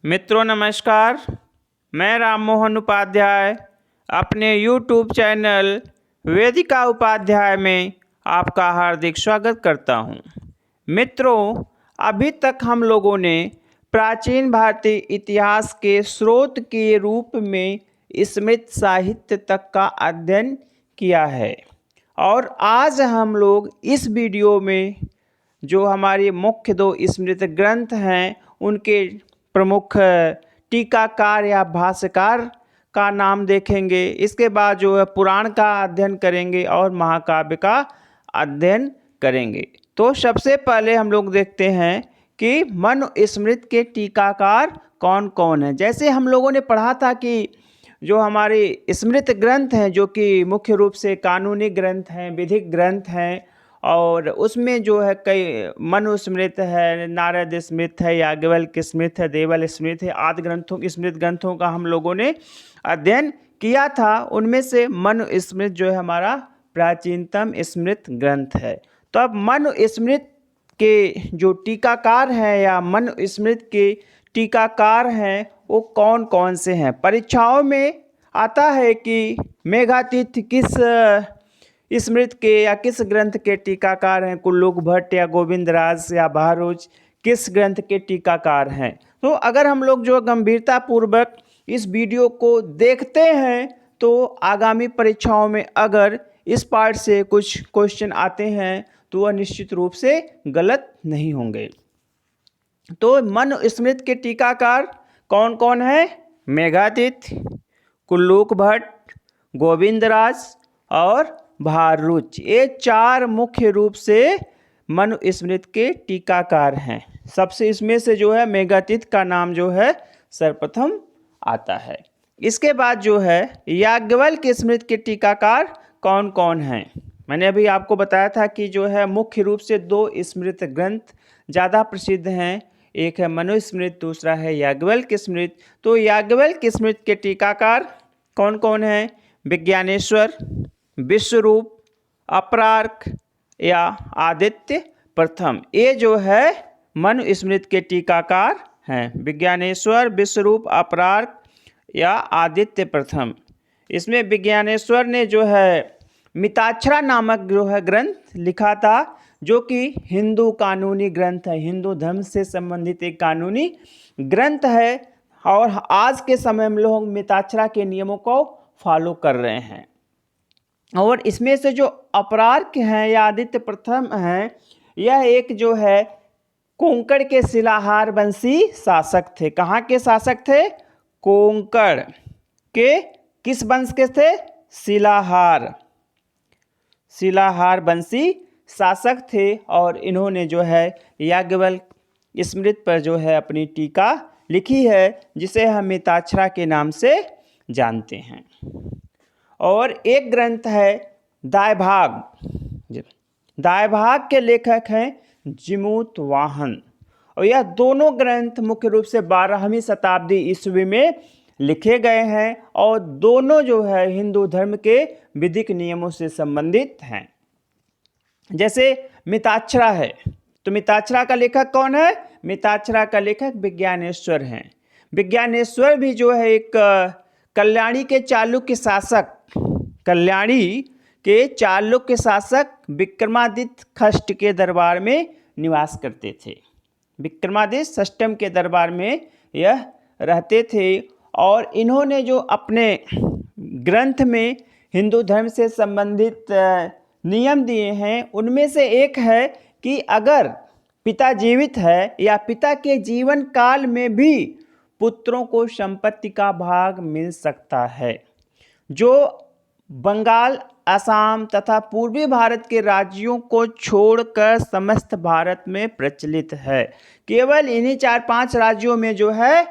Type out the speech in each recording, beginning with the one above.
मित्रों नमस्कार। मैं राम मोहन उपाध्याय अपने YouTube चैनल वेदिका उपाध्याय में आपका हार्दिक स्वागत करता हूं। मित्रों, अभी तक हम लोगों ने प्राचीन भारतीय इतिहास के स्रोत के रूप में स्मृत साहित्य तक का अध्ययन किया है और आज हम लोग इस वीडियो में जो हमारे मुख्य दो स्मृत ग्रंथ हैं उनके प्रमुख टीकाकार या भाष्यकार का नाम देखेंगे। इसके बाद जो है पुराण का अध्ययन करेंगे और महाकाव्य का अध्ययन करेंगे। तो सबसे पहले हम लोग देखते हैं कि मनुस्मृति के टीकाकार कौन कौन हैं। जैसे हम लोगों ने पढ़ा था कि जो हमारे स्मृत ग्रंथ हैं जो कि मुख्य रूप से कानूनी ग्रंथ हैं, विधिक ग्रंथ हैं, और उसमें जो है कई मनुस्मृत है, नारद स्मृत है, याज्ञवल्क्य स्मृत है, देवल स्मृत है, आदि ग्रंथों स्मृत ग्रंथों का हम लोगों ने अध्ययन किया था। उनमें से मनुस्मृत जो है हमारा प्राचीनतम स्मृत ग्रंथ है। तो अब मनुस्मृत के जो टीकाकार हैं या मनुस्मृत के टीकाकार हैं वो कौन कौन से हैं। परीक्षाओं में आता है कि मेघातीत किस स्मृत के या किस ग्रंथ के टीकाकार हैं, कुल्लूक भट्ट या गोविंदराज या भारद्वाज किस ग्रंथ के टीकाकार हैं। तो अगर हम लोग जो गंभीरता पूर्वक इस वीडियो को देखते हैं तो आगामी परीक्षाओं में अगर इस पार्ट से कुछ क्वेश्चन आते हैं तो वह निश्चित रूप से गलत नहीं होंगे। तो मनुस्मृत के टीकाकार कौन कौन है? मेघातीत, कुल्लूक भट्ट, गोविंदराज और भारद्वाज। ये चार मुख्य रूप से मनुस्मृति के टीकाकार हैं। सबसे इसमें से जो है मेघातीत का नाम जो है सर्वप्रथम आता है। इसके बाद जो है याज्ञवल्क्य स्मृति के टीकाकार कौन कौन हैं। मैंने अभी आपको बताया था कि जो है मुख्य रूप से दो स्मृत ग्रंथ ज़्यादा प्रसिद्ध हैं, एक है मनुस्मृति, दूसरा है याज्ञवल्क्य स्मृति। तो याज्ञवल्क्य स्मृति के टीकाकार कौन कौन हैं? विज्ञानेश्वर, विश्वरूप, अपरार्क या आदित्य प्रथम। ये जो है मनुस्मृति के टीकाकार हैं। विज्ञानेश्वर, विश्वरूप, अपरार्क या आदित्य प्रथम। इसमें विज्ञानेश्वर ने जो है मिताक्षरा नामक जो है ग्रंथ लिखा था, जो कि हिंदू कानूनी ग्रंथ है, हिंदू धर्म से संबंधित एक कानूनी ग्रंथ है। और आज के समय में लोग मिताक्षरा के नियमों को फॉलो कर रहे हैं। और इसमें से जो अपरार्क हैं या आदित्य प्रथम हैं, यह एक जो है कोंकण के शिलाहार वंशी शासक थे। कहाँ के शासक थे? कोंकण के किस वंश के थे? शिलाहार वंशी शासक थे। और इन्होंने जो है याज्ञवल्क्य स्मृति पर जो है अपनी टीका लिखी है, जिसे हम मिताक्षरा के नाम से जानते हैं। और एक ग्रंथ है दायभाग। दायभाग के लेखक हैं जीमूत वाहन। और यह दोनों ग्रंथ मुख्य रूप से 12वीं शताब्दी ईस्वी में लिखे गए हैं और दोनों जो है हिंदू धर्म के विधिक नियमों से संबंधित हैं। जैसे मिताक्षरा है, तो मिताक्षरा का लेखक कौन है? मिताक्षरा का लेखक विज्ञानेश्वर हैं। विज्ञानेश्वर भी जो है एक कल्याणी के चालुक्य शासक विक्रमादित्य खष्ट के दरबार में निवास करते थे। विक्रमादित्य षष्ठम के दरबार में यह रहते थे। और इन्होंने जो अपने ग्रंथ में हिंदू धर्म से संबंधित नियम दिए हैं, उनमें से एक है कि अगर पिता जीवित है या पिता के जीवन काल में भी पुत्रों को संपत्ति का भाग मिल सकता है, जो बंगाल, असम तथा पूर्वी भारत के राज्यों को छोड़कर समस्त भारत में प्रचलित है। केवल इन्हीं 4-5 राज्यों में जो है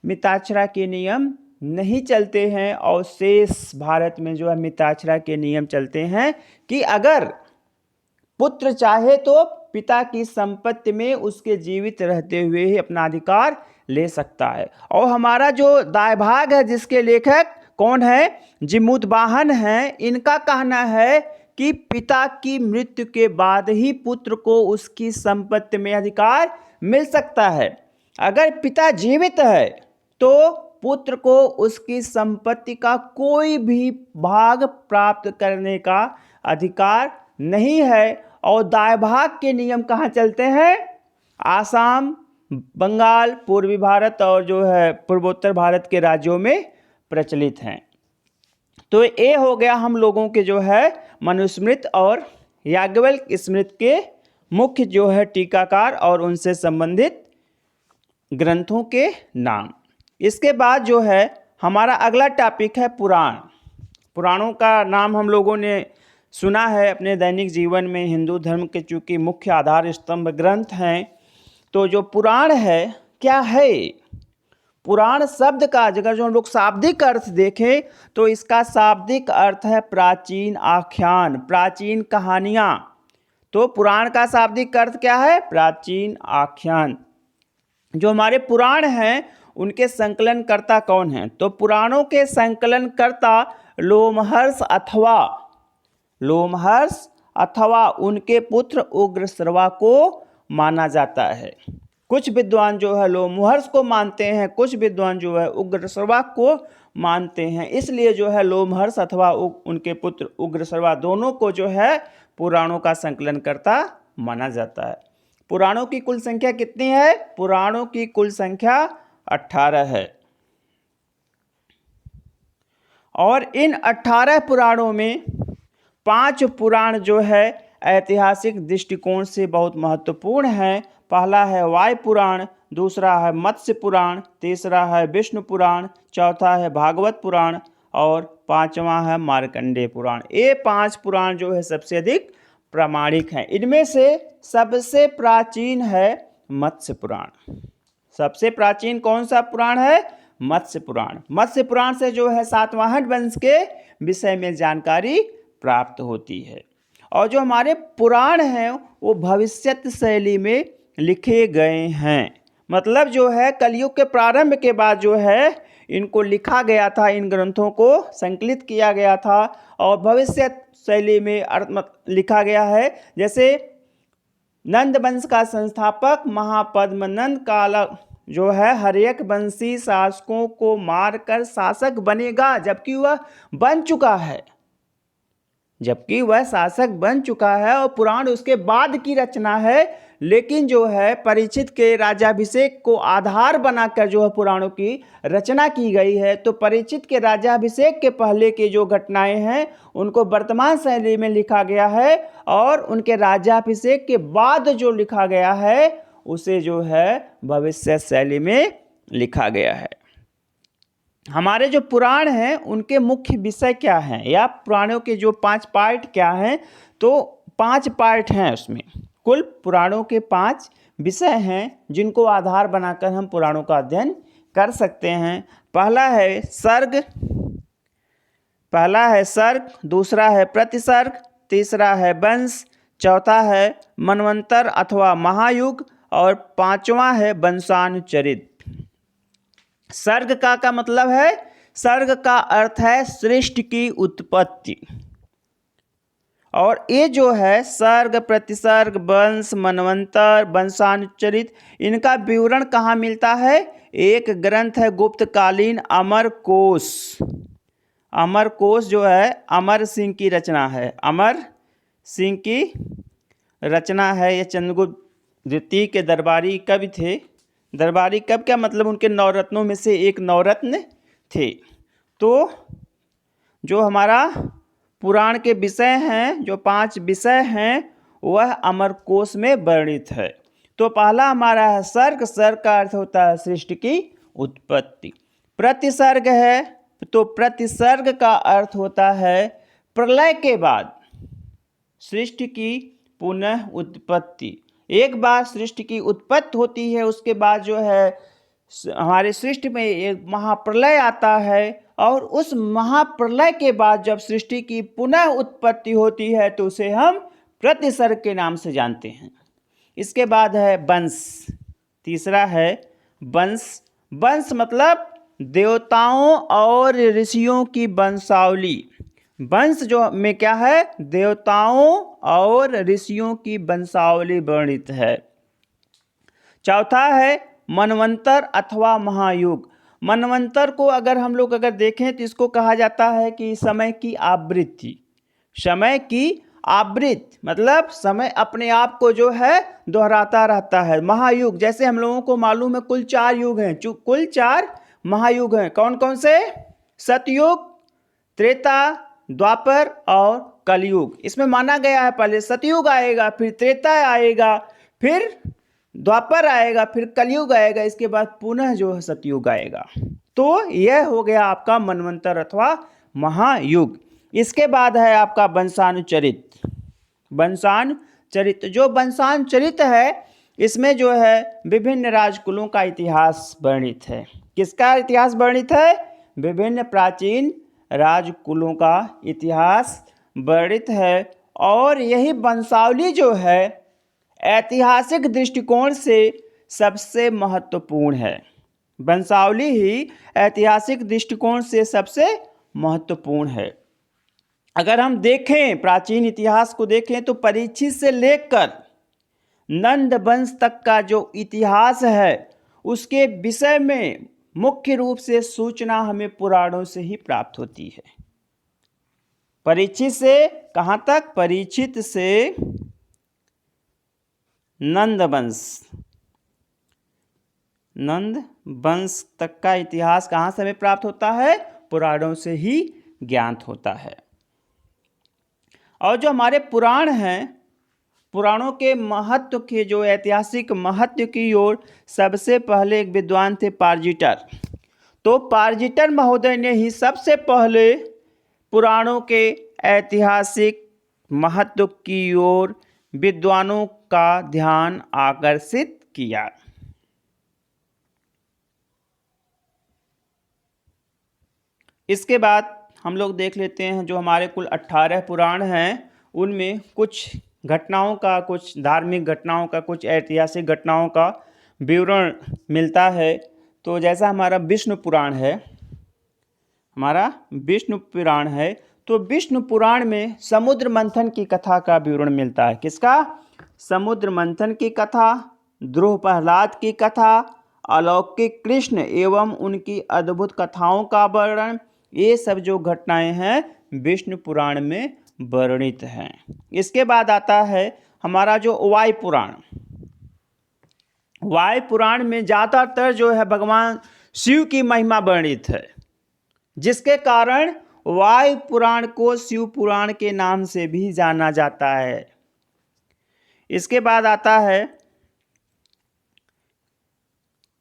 मिताक्षरा के नियम नहीं चलते हैं और शेष भारत में जो है मिताक्षरा के नियम चलते हैं कि अगर पुत्र चाहे तो पिता की संपत्ति में उसके जीवित रहते हुए ही अपना अधिकार ले सकता है। और हमारा जो दायभाग है जिसके लेखक कौन है? जीमूत वाहन हैं। इनका कहना है कि पिता की मृत्यु के बाद ही पुत्र को उसकी संपत्ति में अधिकार मिल सकता है। अगर पिता जीवित है तो पुत्र को उसकी संपत्ति का कोई भी भाग प्राप्त करने का अधिकार नहीं है। और दाय भाग के नियम कहाँ चलते हैं? आसाम, बंगाल, पूर्वी भारत और जो है पूर्वोत्तर भारत के राज्यों में प्रचलित हैं। तो ये हो गया हम लोगों के जो है मनुस्मृति और याज्ञवल्क्य स्मृति के मुख्य जो है टीकाकार और उनसे संबंधित ग्रंथों के नाम। इसके बाद जो है हमारा अगला टॉपिक है पुराण। पुराणों का नाम हम लोगों ने सुना है अपने दैनिक जीवन में। हिंदू धर्म के चूँकि मुख्य आधार स्तंभ ग्रंथ हैं, तो जो पुराण है क्या है? पुराण शब्द का अगर जो हम लोग शाब्दिक अर्थ देखें तो इसका शाब्दिक अर्थ है प्राचीन आख्यान, प्राचीन कहानियाँ। तो पुराण का शाब्दिक अर्थ क्या है? प्राचीन आख्यान। जो हमारे पुराण हैं उनके संकलनकर्ता कौन हैं? तो पुराणों के संकलनकर्ता लोमहर्ष अथवा उनके पुत्र उग्रश्रवा को माना जाता है। कुछ विद्वान जो है लोमहर्ष को मानते हैं, कुछ विद्वान जो है उग्रश्रवा को मानते हैं। इसलिए जो है लोमहर्ष अथवा उनके पुत्र उग्रश्रवा दोनों को जो है पुराणों का संकलनकर्ता माना जाता है। पुराणों की कुल संख्या कितनी है? पुराणों की कुल संख्या 18 है। और इन 18 पुराणों में 5 पुराण जो है ऐतिहासिक दृष्टिकोण से बहुत महत्वपूर्ण हैं। पहला है वायु पुराण, दूसरा है मत्स्य पुराण, तीसरा है विष्णु पुराण, चौथा है भागवत पुराण और पांचवा है मार्कंडेय पुराण। ये 5 पुराण जो है सबसे अधिक प्रामाणिक हैं। इनमें से सबसे प्राचीन है मत्स्य पुराण। सबसे प्राचीन कौन सा पुराण है? मत्स्य पुराण। मत्स्य पुराण से जो है सातवाहन वंश के विषय में जानकारी प्राप्त होती है। और जो हमारे पुराण हैं वो भविष्यत शैली में लिखे गए हैं। मतलब जो है कलयुग के प्रारंभ के बाद जो है इनको लिखा गया था, इन ग्रंथों को संकलित किया गया था और भविष्य शैली में लिखा गया है। जैसे नंद वंश का संस्थापक महापद्मनंद काला जो है हर्यक वंशी शासकों को मारकर शासक बनेगा, जबकि वह बन चुका है, जबकि वह शासक बन चुका है और पुराण उसके बाद की रचना है। लेकिन जो है परीक्षित के राज्याभिषेक को आधार बनाकर जो है पुराणों की रचना की गई है। तो परीक्षित के राज्याभिषेक के पहले की जो घटनाएं हैं उनको वर्तमान शैली में लिखा गया है और उनके राज्याभिषेक के बाद जो लिखा गया है उसे जो है भविष्य शैली में लिखा गया है। हमारे जो पुराण हैं उनके मुख्य विषय क्या हैं, या पुराणों के जो 5 पार्ट क्या हैं? तो 5 पार्ट हैं उसमें। कुल पुराणों के 5 विषय हैं जिनको आधार बनाकर हम पुराणों का अध्ययन कर सकते हैं। पहला है सर्ग, दूसरा है प्रतिसर्ग, तीसरा है वंश, चौथा है मनवंतर अथवा महायुग और पांचवा है वंशानुचरित। सर्ग का मतलब है, सर्ग का अर्थ है सृष्टि की उत्पत्ति। और ये जो है सर्ग, प्रतिसर्ग, वंश, मनवंतर, वंशानुचरित, इनका विवरण कहाँ मिलता है? एक ग्रंथ है गुप्तकालीन अमरकोश। अमरकोश जो है अमर सिंह की रचना है, अमर सिंह की रचना है। ये चंद्रगुप्त द्वितीय के दरबारी कवि थे। दरबारी कवि क्या मतलब? उनके नवरत्नों में से एक नवरत्न थे। तो जो हमारा पुराण के विषय हैं, जो 5 विषय हैं, वह अमरकोश में वर्णित है। तो पहला हमारा है सर्ग। सर्ग का अर्थ होता है सृष्टि की उत्पत्ति। प्रतिसर्ग है तो प्रतिसर्ग का अर्थ होता है प्रलय के बाद सृष्टि की पुनः उत्पत्ति। एक बार सृष्टि की उत्पत्ति होती है, उसके बाद जो है हमारे सृष्टि में एक महाप्रलय आता है और उस महाप्रलय के बाद जब सृष्टि की पुनः उत्पत्ति होती है तो उसे हम प्रतिसर्ग के नाम से जानते हैं। इसके बाद है वंश। तीसरा है वंश। वंश मतलब देवताओं और ऋषियों की वंशावली। वंश जो में क्या है? देवताओं और ऋषियों की वंशावली वर्णित है। चौथा है मनवंतर अथवा महायुग। मनवंतर को अगर हम लोग देखें तो इसको कहा जाता है कि समय की आवृत्ति। समय की आवृत्ति मतलब समय अपने आप को जो है दोहराता रहता है। महायुग जैसे हम लोगों को मालूम है कुल 4 युग हैं, कुल 4 महायुग हैं। कौन कौन से? सतयुग, त्रेता, द्वापर और कलयुग। इसमें माना गया है पहले सतयुग आएगा, फिर त्रेता आएगा, फिर द्वापर आएगा, फिर कलयुग आएगा, इसके बाद पुनः जो है सतयुग आएगा। तो यह हो गया आपका मनवंतर अथवा महायुग। इसके बाद है आपका वंशानुचरित। वंशानुचरित जो वंशानुचरित है इसमें जो है विभिन्न राजकुलों का इतिहास वर्णित है। किसका इतिहास वर्णित है? विभिन्न प्राचीन राजकुलों का इतिहास वर्णित है। और यही वंशावली जो है ऐतिहासिक दृष्टिकोण से सबसे महत्वपूर्ण है। वंशावली ही ऐतिहासिक दृष्टिकोण से सबसे महत्वपूर्ण है। अगर हम देखें प्राचीन इतिहास को देखें तो परीक्षित से लेकर नंद वंश तक का जो इतिहास है उसके विषय में मुख्य रूप से सूचना हमें पुराणों से ही प्राप्त होती है। परीक्षित से कहाँ तक? परीक्षित से नंद वंश तक का इतिहास कहाँ से हमें प्राप्त होता है? पुराणों से ही ज्ञात होता है। और जो हमारे पुराण हैं, पुराणों के महत्व के जो ऐतिहासिक महत्व की ओर सबसे पहले एक विद्वान थे पार्जिटर। तो पार्जिटर महोदय ने ही सबसे पहले पुराणों के ऐतिहासिक महत्व की ओर विद्वानों का ध्यान आकर्षित किया। इसके बाद हम लोग देख लेते हैं जो हमारे कुल 18 पुराण हैं उनमें कुछ घटनाओं का, कुछ धार्मिक घटनाओं का, कुछ ऐतिहासिक घटनाओं का विवरण मिलता है। तो जैसा हमारा विष्णु पुराण है, तो विष्णु पुराण में समुद्र मंथन की कथा का विवरण मिलता है। किसका? समुद्र मंथन की कथा, ध्रुव प्रहलाद की कथा, अलौकिक कृष्ण एवं उनकी अद्भुत कथाओं का वर्णन, ये सब जो घटनाएं हैं विष्णु पुराण में वर्णित हैं। इसके बाद आता है हमारा जो वायु पुराण। वायु पुराण में ज़्यादातर जो है भगवान शिव की महिमा वर्णित है, जिसके कारण वायु पुराण को शिव पुराण के नाम से भी जाना जाता है। इसके बाद आता है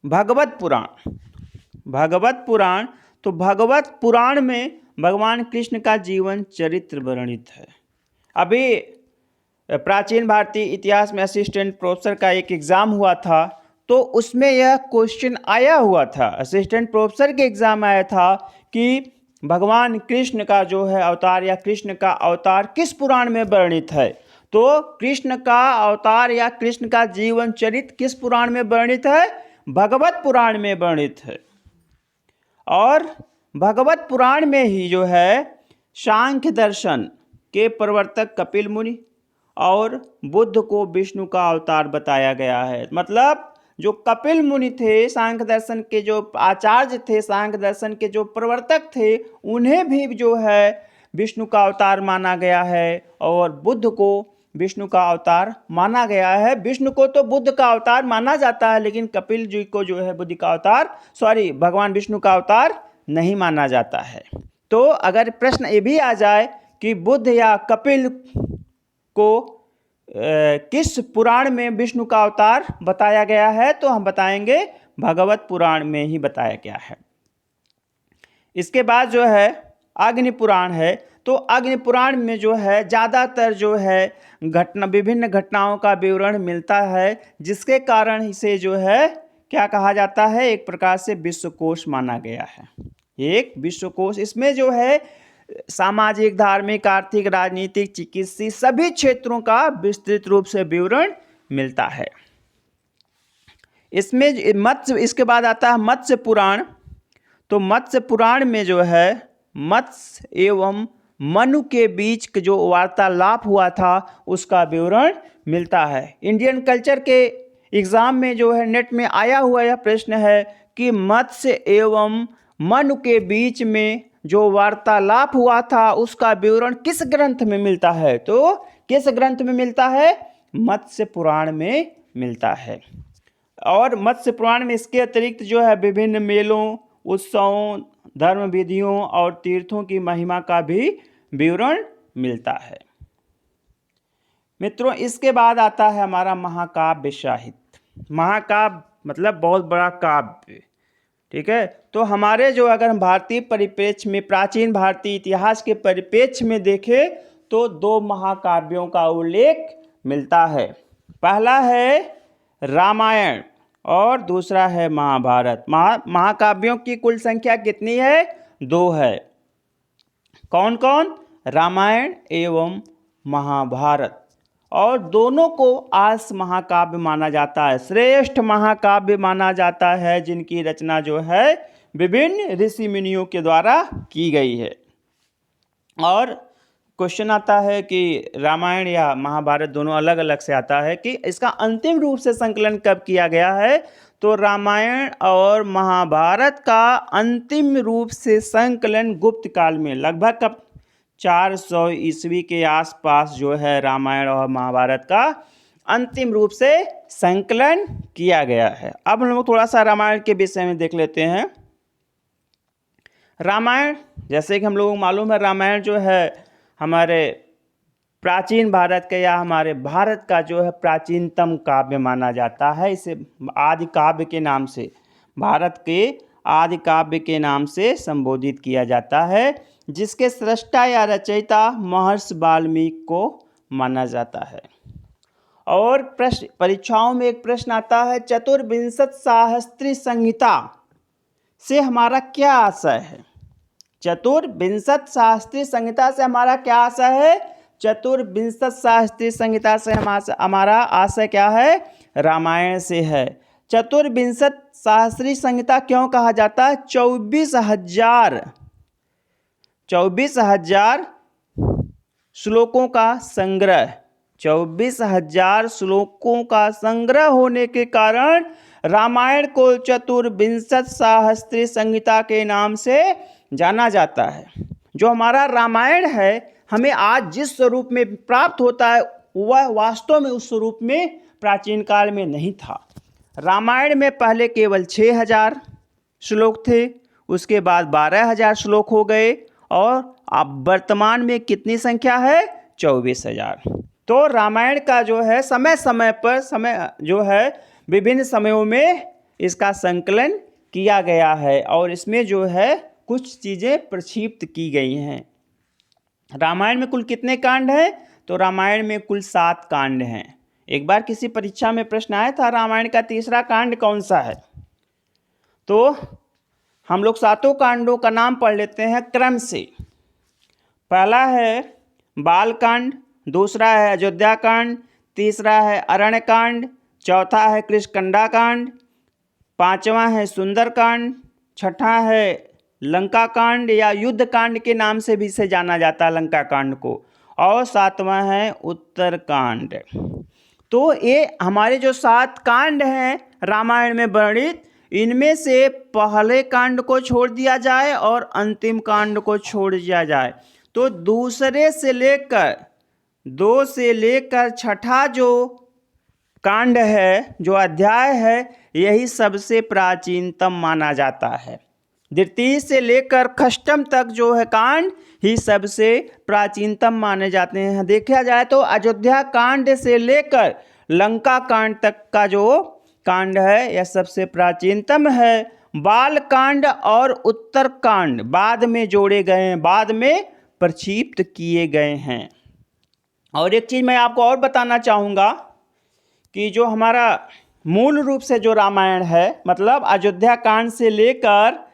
भगवत पुराण। तो भगवत पुराण में भगवान कृष्ण का जीवन चरित्र वर्णित है। अभी प्राचीन भारतीय इतिहास में असिस्टेंट प्रोफेसर का एक एग्ज़ाम हुआ था, तो उसमें यह क्वेश्चन आया हुआ था, असिस्टेंट प्रोफेसर के एग्ज़ाम आया था कि भगवान कृष्ण का जो है अवतार या कृष्ण का अवतार किस पुराण में वर्णित है। तो कृष्ण का अवतार या कृष्ण का जीवन चरित्र किस पुराण में वर्णित है? भगवत पुराण में वर्णित है। और भगवत पुराण में ही जो है सांख्य दर्शन के प्रवर्तक कपिल मुनि और बुद्ध को विष्णु का अवतार बताया गया है। मतलब जो कपिल मुनि थे, सांख्य दर्शन के जो आचार्य थे, सांख्य दर्शन के जो प्रवर्तक थे, उन्हें भी जो है विष्णु का अवतार माना गया है और बुद्ध को विष्णु का अवतार माना गया है। विष्णु को तो बुद्ध का अवतार माना जाता है, लेकिन कपिल जी को जो है भगवान विष्णु का अवतार नहीं माना जाता है। तो अगर प्रश्न ये भी आ जाए कि बुद्ध या कपिल को किस पुराण में विष्णु का अवतार बताया गया है, तो हम बताएंगे भगवत पुराण में ही बताया गया है। इसके बाद जो है अग्नि पुराण है। तो अग्नि पुराण में जो है ज़्यादातर जो है विभिन्न घटनाओं का विवरण मिलता है, जिसके कारण इसे जो है क्या कहा जाता है? एक प्रकार से विश्वकोश माना गया है, एक विश्वकोश। इसमें जो है सामाजिक, धार्मिक, आर्थिक, राजनीतिक, चिकित्सीय सभी क्षेत्रों का विस्तृत रूप से विवरण मिलता है। इसमें इसके बाद आता है मत्स्य पुराण। तो मत्स्य पुराण में जो है मत्स्य एवं मनु के बीच जो वार्तालाप हुआ था उसका विवरण मिलता है। इंडियन कल्चर के एग्ज़ाम में जो है नेट में आया हुआ यह प्रश्न है कि मत्स्य एवं मनु के बीच में जो वार्तालाप हुआ था उसका विवरण किस ग्रंथ में मिलता है? तो किस ग्रंथ में मिलता है? मत्स्य पुराण में मिलता है। और मत्स्य पुराण में इसके अतिरिक्त जो है विभिन्न मेलों, उत्सवों, धर्म विधियों और तीर्थों की महिमा का भी विवरण मिलता है। मित्रों, इसके बाद आता है हमारा महाकाव्य साहित्य। महाकाव्य मतलब बहुत बड़ा काव्य, ठीक है। तो हमारे जो अगर हम भारतीय परिप्रेक्ष्य में, प्राचीन भारतीय इतिहास के परिप्रेक्ष्य में देखें तो दो महाकाव्यों का उल्लेख मिलता है। पहला है रामायण और दूसरा है महाभारत। महाकाव्यों की कुल संख्या कितनी है? 2 है। कौन कौन? रामायण एवं महाभारत। और दोनों को आर्ष महाकाव्य माना जाता है, श्रेष्ठ महाकाव्य माना जाता है, जिनकी रचना जो है विभिन्न ऋषि मुनियों के द्वारा की गई है। और क्वेश्चन आता है कि रामायण या महाभारत दोनों अलग अलग से आता है कि इसका अंतिम रूप से संकलन कब किया गया है? तो रामायण और महाभारत का अंतिम रूप से संकलन गुप्त काल में लगभग कब 400 ईस्वी के आसपास जो है रामायण और महाभारत का अंतिम रूप से संकलन किया गया है। अब हम लोग थोड़ा सा रामायण के विषय में देख लेते हैं। रामायण, जैसे कि हम लोगों को मालूम है, रामायण जो है हमारे प्राचीन भारत के या हमारे भारत का जो है प्राचीनतम काव्य माना जाता है। इसे आदि काव्य के नाम से, भारत के आदि काव्य के नाम से संबोधित किया जाता है, जिसके सृष्टा या रचयिता महर्षि वाल्मीकि को माना जाता है। और प्रश्न परीक्षाओं में एक प्रश्न आता है, चतुर्विंशति सहस्त्री संहिता से हमारा क्या आशय है? चतुर्विंशति सहस्त्री संहिता से हमारा क्या आशय है? चतुर्विंशति सहस्त्री संहिता से हमारा आशय क्या है? रामायण से है। चतुर्विंशति सहस्त्री संहिता क्यों कहा जाता है? 24,000 श्लोकों का संग्रह, 24,000 श्लोकों का संग्रह होने के कारण रामायण को चतुर्विंशति सहस्त्री संहिता के नाम से जाना जाता है। जो हमारा रामायण है हमें आज जिस स्वरूप में प्राप्त होता है वह वास्तव में उस स्वरूप में प्राचीन काल में नहीं था। रामायण में पहले केवल 6,000 श्लोक थे, उसके बाद 12,000 श्लोक हो गए और अब वर्तमान में कितनी संख्या है? 24,000। तो रामायण का जो है समय समय पर जो है विभिन्न समयों में इसका संकलन किया गया है और इसमें जो है कुछ चीज़ें प्रक्षिप्त की गई हैं। रामायण में कुल कितने कांड हैं? तो रामायण में कुल 7 कांड हैं। एक बार किसी परीक्षा में प्रश्न आया था, रामायण का तीसरा कांड कौन सा है? तो हम लोग 7 कांडों का नाम पढ़ लेते हैं क्रम से। पहला है बालकांड, दूसरा है अयोध्या कांड, तीसरा है अरण्य कांड, चौथा है कृष्णकंडा कांड, 5वां है सुंदर कांड, 6ठा है लंका कांड या युद्ध कांड के नाम से भी इसे जाना जाता है, लंका कांड को, और 7वां है उत्तर कांड। तो ये हमारे जो 7 कांड हैं रामायण में वर्णित, इनमें से पहले कांड को छोड़ दिया जाए और अंतिम कांड को छोड़ दिया जाए तो दूसरे से लेकर 2 से लेकर 6ठा जो कांड है, जो अध्याय है, यही सबसे प्राचीनतम माना जाता है। द्वितीय से लेकर षष्ठम तक जो है कांड ही सबसे प्राचीनतम माने जाते हैं। देखा जाए तो अयोध्या कांड से लेकर लंका कांड तक का जो कांड है यह सबसे प्राचीनतम है। बाल कांड और उत्तर कांड बाद में जोड़े गए हैं, बाद में प्रक्षिप्त किए गए हैं। और एक चीज़ मैं आपको और बताना चाहूँगा कि जो हमारा मूल रूप से जो रामायण है, मतलब अयोध्या कांड से लेकर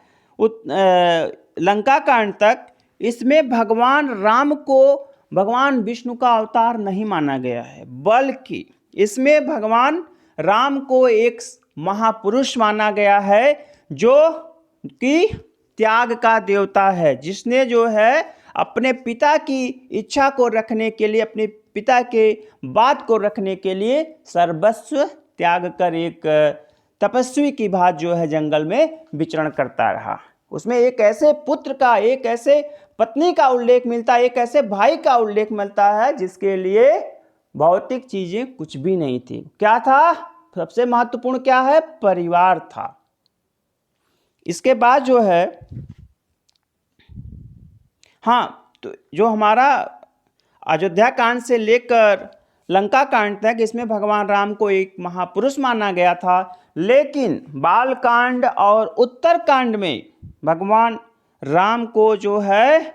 लंका कांड तक, इसमें भगवान राम को भगवान विष्णु का अवतार नहीं माना गया है, बल्कि इसमें भगवान राम को एक महापुरुष माना गया है जो कि त्याग का देवता है, जिसने जो है अपने पिता की इच्छा को रखने के लिए, अपने पिता के बात को रखने के लिए सर्वस्व त्याग कर एक तपस्वी की भांति जो है जंगल में विचरण करता रहा। उसमें एक ऐसे पुत्र का, एक ऐसे पत्नी का उल्लेख मिलता है, एक ऐसे भाई का उल्लेख मिलता है जिसके लिए भौतिक चीजें कुछ भी नहीं थी। क्या था? सबसे महत्वपूर्ण क्या है? परिवार था। इसके बाद जो है, हाँ, तो जो हमारा अयोध्या कांड से लेकर लंका कांड तक, इसमें भगवान राम को एक महापुरुष माना गया था, लेकिन बाल कांड और उत्तर कांड में भगवान राम को जो है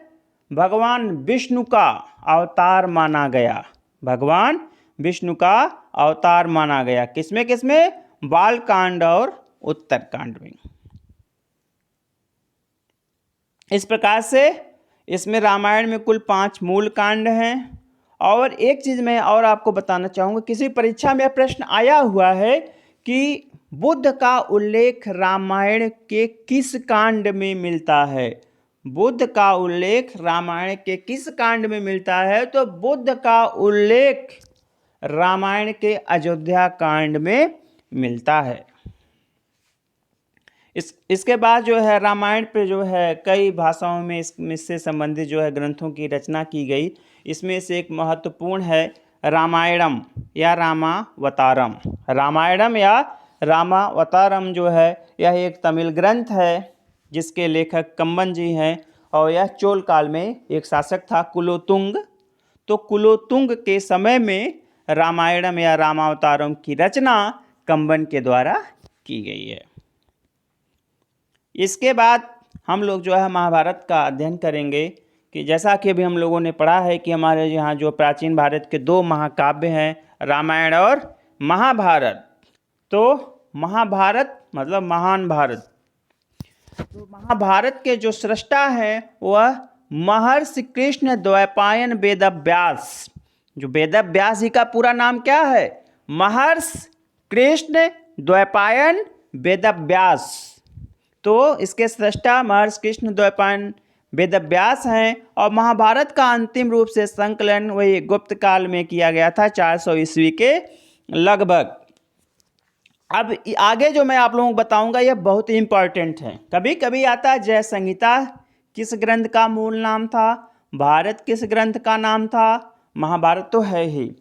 भगवान विष्णु का अवतार माना गया। भगवान विष्णु का अवतार माना गया। किसमें किसमें? बाल कांड और उत्तर कांड में। इस प्रकार से इसमें रामायण में कुल 5 मूल कांड हैं। और एक चीज़ मैं और आपको बताना चाहूँगा, किसी परीक्षा में प्रश्न आया हुआ है कि बुद्ध का उल्लेख रामायण के किस कांड में मिलता है? बुद्ध का उल्लेख रामायण के किस कांड में मिलता है? तो बुद्ध का उल्लेख रामायण के अयोध्या कांड में मिलता है। इसके बाद जो है रामायण पे जो है कई भाषाओं में इससे संबंधित जो है ग्रंथों की रचना की गई। इसमें से एक महत्वपूर्ण है रामायणम या रामावतारम। रामायणम या रामावतारम जो है यह एक तमिल ग्रंथ है जिसके लेखक कम्बन जी हैं, और यह चोल काल में एक शासक था कुलोतुंग। तो कुलोतुंग के समय में रामायणम या रामावतारम की रचना कम्बन के द्वारा की गई है। इसके बाद हम लोग जो है महाभारत का अध्ययन करेंगे कि जैसा कि अभी हम लोगों ने पढ़ा है कि हमारे यहाँ जो प्राचीन भारत के 2 महाकाव्य हैं, रामायण और महाभारत। तो महाभारत मतलब महान भारत। तो महाभारत के जो सृष्टा हैं वह महर्षि कृष्ण द्वैपायन वेदव्यास। जो वेदव्यास जी का पूरा नाम क्या है? महर्षि कृष्ण द्वैपायन वेदव्यास। तो इसके सृष्टा महर्षि कृष्ण द्वैपायन वेदव्यास हैं। और महाभारत का अंतिम रूप से संकलन वही गुप्त काल में किया गया था 400 ईस्वी के लगभग। अब आगे जो मैं आप लोगों को बताऊंगा यह बहुत ही इंपॉर्टेंट है। कभी कभी आता है जय संहिता किस ग्रंथ का मूल नाम था, भारत किस ग्रंथ का नाम था, महाभारत तो है ही।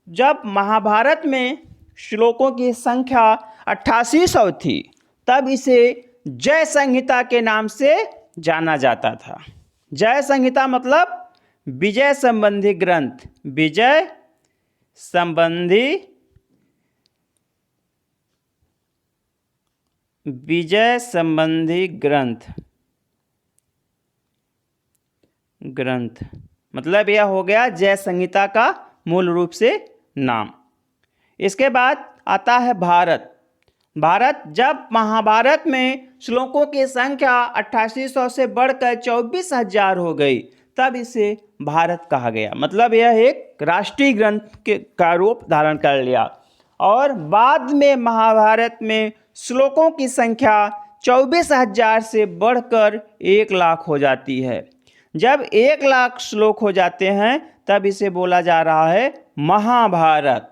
जब महाभारत में श्लोकों की संख्या 8800 थी तब इसे जय संहिता के नाम से जाना जाता था। जय संहिता मतलब विजय संबंधी ग्रंथ, विजय संबंधी ग्रंथ मतलब यह हो गया जय संहिता का मूल रूप से नाम। इसके बाद आता है भारत। भारत जब महाभारत में श्लोकों की संख्या 8800 से बढ़कर 24,000 हो गई तब इसे भारत कहा गया। मतलब यह एक राष्ट्रीय ग्रंथ का रूप धारण कर लिया। और बाद में महाभारत में श्लोकों की संख्या 24,000 से बढ़कर 1 लाख हो जाती है। जब 1 लाख श्लोक हो जाते हैं तब इसे बोला जा रहा है महाभारत।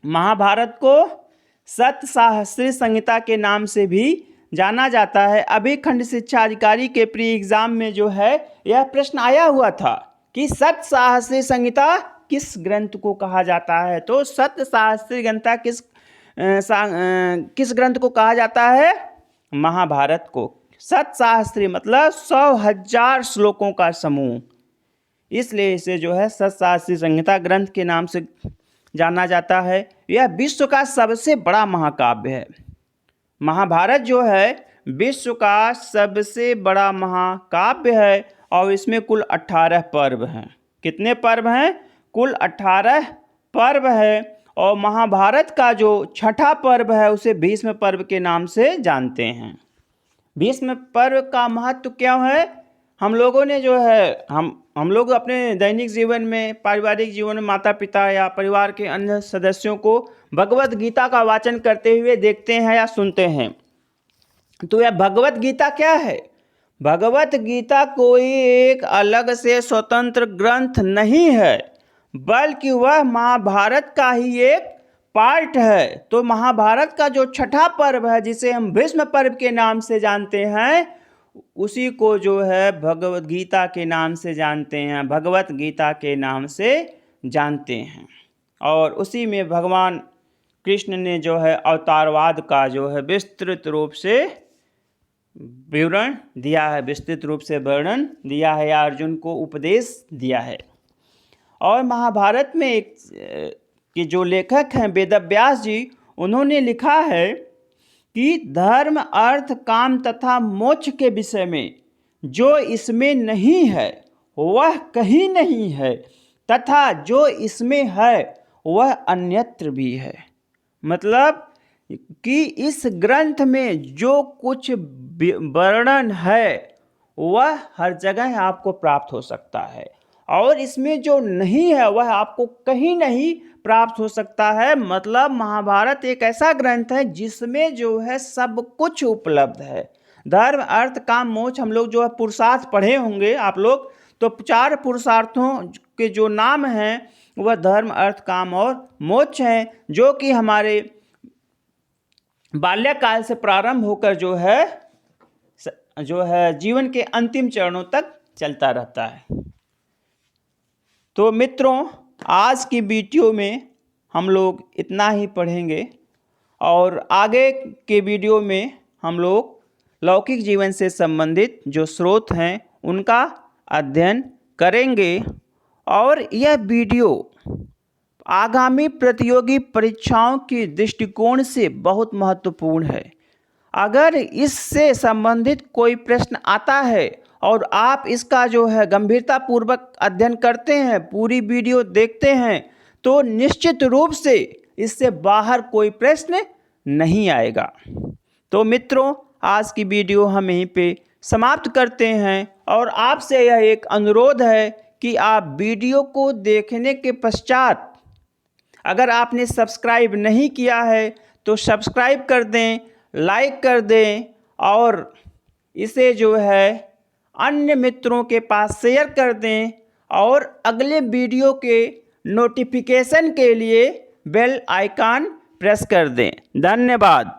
महाभारत को सप्तसाहस्री संहिता के नाम से भी जाना जाता है। अभी खंड शिक्षा अधिकारी के प्री एग्जाम में जो है यह प्रश्न आया हुआ था कि सप्तसाहस्री संहिता किस ग्रंथ को कहा जाता है। तो सप्तसाहस्री संहिता किस ग्रंथ को कहा जाता है? महाभारत को। सप्तसाहस्री मतलब 100,000 श्लोकों का समूह, इसलिए इसे जो है सप्तसाहस्री संहिता ग्रंथ के नाम से जाना जाता है। यह विश्व का सबसे बड़ा महाकाव्य है। महाभारत जो है विश्व का सबसे बड़ा महाकाव्य है और इसमें कुल 18 पर्व हैं। कितने पर्व हैं? कुल 18 पर्व है। और महाभारत का जो 6ठा पर्व है उसे भीष्म पर्व के नाम से जानते हैं। भीष्म पर्व का महत्व क्या है? हम लोगों ने जो है हम लोग अपने दैनिक जीवन में, पारिवारिक जीवन में माता पिता या परिवार के अन्य सदस्यों को भगवत गीता का वाचन करते हुए देखते हैं या सुनते हैं। तो यह भगवत गीता क्या है? भगवत गीता कोई एक अलग से स्वतंत्र ग्रंथ नहीं है, बल्कि वह महाभारत का ही एक पार्ट है। तो महाभारत का जो छठा पर्व है, जिसे हम भीष्म पर्व के नाम से जानते हैं, उसी को जो है भगवत गीता के नाम से जानते हैं, भगवत गीता के नाम से जानते हैं। और उसी में भगवान कृष्ण ने जो है अवतारवाद का जो है विस्तृत रूप से विवरण दिया है, विस्तृत रूप से वर्णन दिया है या अर्जुन को उपदेश दिया है। और महाभारत में एक कि जो लेखक हैं वेदव्यास जी, उन्होंने लिखा है कि धर्म, अर्थ, काम तथा मोक्ष के विषय में जो इसमें नहीं है वह कहीं नहीं है, तथा जो इसमें है वह अन्यत्र भी है। मतलब कि इस ग्रंथ में जो कुछ वर्णन है वह हर जगह आपको प्राप्त हो सकता है, और इसमें जो नहीं है वह आपको कहीं नहीं प्राप्त हो सकता है। मतलब महाभारत एक ऐसा ग्रंथ है जिसमें जो है सब कुछ उपलब्ध है। धर्म, अर्थ, काम, मोक्ष, हम लोग जो है पुरुषार्थ पढ़े होंगे आप लोग, तो 4 पुरुषार्थों के जो नाम हैं वह धर्म, अर्थ, काम और मोक्ष हैं, जो कि हमारे बाल्यकाल से प्रारंभ होकर जो है जीवन के अंतिम चरणों तक चलता रहता है। तो मित्रों, आज की वीडियो में हम लोग इतना ही पढ़ेंगे, और आगे के वीडियो में हम लोग लौकिक जीवन से संबंधित जो स्रोत हैं उनका अध्ययन करेंगे। और यह वीडियो आगामी प्रतियोगी परीक्षाओं के दृष्टिकोण से बहुत महत्वपूर्ण है। अगर इससे संबंधित कोई प्रश्न आता है और आप इसका जो है गंभीरतापूर्वक अध्ययन करते हैं, पूरी वीडियो देखते हैं, तो निश्चित रूप से इससे बाहर कोई प्रश्न नहीं आएगा। तो मित्रों, आज की वीडियो हम यहीं पे समाप्त करते हैं, और आपसे यह एक अनुरोध है कि आप वीडियो को देखने के पश्चात अगर आपने सब्सक्राइब नहीं किया है तो सब्सक्राइब कर दें, लाइक कर दें, और इसे जो है अन्य मित्रों के पास शेयर कर दें, और अगले वीडियो के नोटिफिकेशन के लिए बेल आइकन प्रेस कर दें। धन्यवाद।